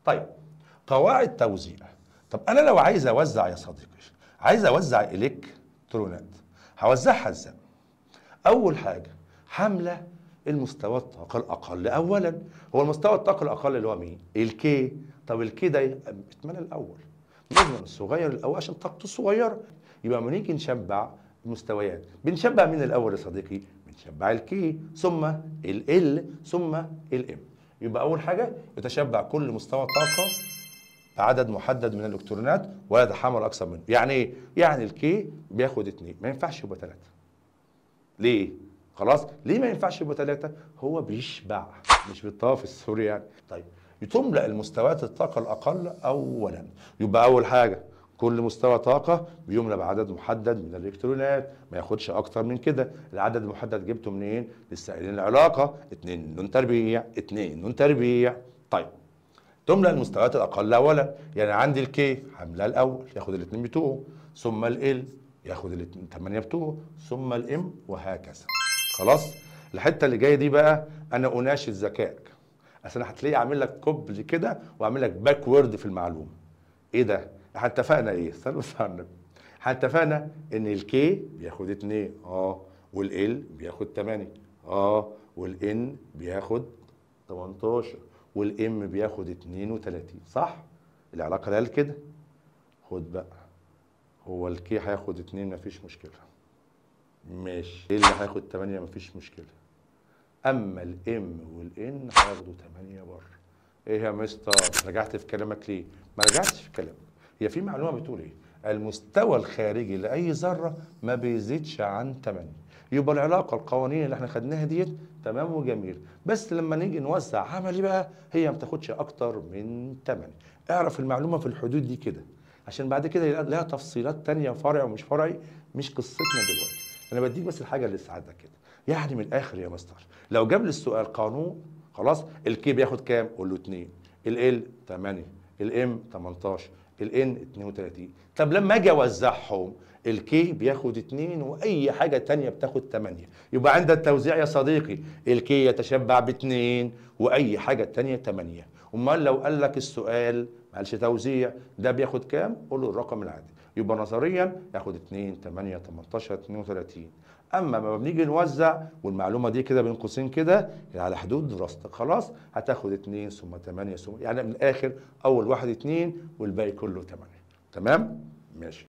طيب قواعد توزيع. طب انا لو عايز اوزع يا صديقي، عايز اوزع الكترونات، هوزعها ازاي؟ اول حاجه حامله المستوى الطاقه الاقل اولا. هو المستوى الطاقه الاقل اللي هو مين؟ الكي. طب الكي ده اتمنى الاول لازم الصغير الاول عشان طاقته صغيره. يبقى لما نيجي نشبع المستويات بنشبع مين الاول يا صديقي؟ بنشبع الكي ثم ال ثم الام. يبقى اول حاجه يتشبع كل مستوى طاقه بعدد محدد من الالكترونات ولا يتحمل اكثر منه. يعني ايه؟ يعني الكي بياخد 2، ما ينفعش يبقى 3. ليه؟ خلاص؟ ليه ما ينفعش يبقى 3؟ هو بيشبع مش بيطافي، سوري يعني. طيب تملأ المستويات الطاقة الأقل أولا. يبقى أول حاجة كل مستوى طاقة بيملأ بعدد محدد من الإلكترونات، ما ياخدش أكتر من كده. العدد المحدد جبته منين؟ لسه قايلين العلاقة 2 نون تربيع 2 نون تربيع. طيب تملأ المستويات الأقل أولا، يعني عندي الكي حملها الأول ياخد الاثنين بتوعه، ثم ال ياخد الاثنين 8 بتوعه، ثم الام وهكذا. خلاص؟ الحتة اللي جاية دي بقى أنا أناشد ذكائك، أصل أنا هتلاقي أعمل لك كوبل كده وأعمل لك باكورد في المعلومة. إيه ده؟ إحنا اتفقنا إيه؟ استنى بس على النبي. إحنا اتفقنا إن الكي بياخد 2 والال بياخد 8 والان بياخد 18 والام بياخد 32 صح؟ العلاقه اللي قال كده. خد بقى، هو الكي هياخد 2 مفيش مشكله، ماشي. اللي هياخد 8 مفيش مشكله، اما الام والان هياخدوا 8 بره. ايه يا مستر رجعت في كلامك ليه؟ ما رجعتش في كلامك. هي في معلومه بتقول ايه؟ المستوى الخارجي لاي ذره ما بيزيدش عن 8. يبقى العلاقه القوانين اللي احنا خدناها ديت تمام وجميل، بس لما نيجي نوزع عملي بقى هي ما بتاخدش اكتر من 8. اعرف المعلومه في الحدود دي كده، عشان بعد كده لها تفصيلات تانية فرعي ومش فرعي، مش قصتنا دلوقتي. انا بديك بس الحاجه اللي تساعدك كده. يعني من الاخر يا مستر، لو جاب لي السؤال قانون خلاص، الكي بياخد كام؟ قول له 2، ال 8، الام 18، الان 32. طب لما اجي اوزعهم الكي بياخد 2 واي حاجه تانية بتاخد 8. يبقى عند التوزيع يا صديقي الكي يتشبع ب2 واي حاجه تانية 8. امال لو قال لك السؤال ما قالش توزيع ده بياخد كام؟ قول له الرقم العادي. يبقى نظريا ياخد 2 8 18 32. اما لما بنيجي نوزع والمعلومه دي كده بين قوسين كده على حدود دراستك خلاص، هتاخد 2 ثم 8 ثم يعني من الاخر اول واحد 2 والباقي كله 8. تمام؟ ماشي.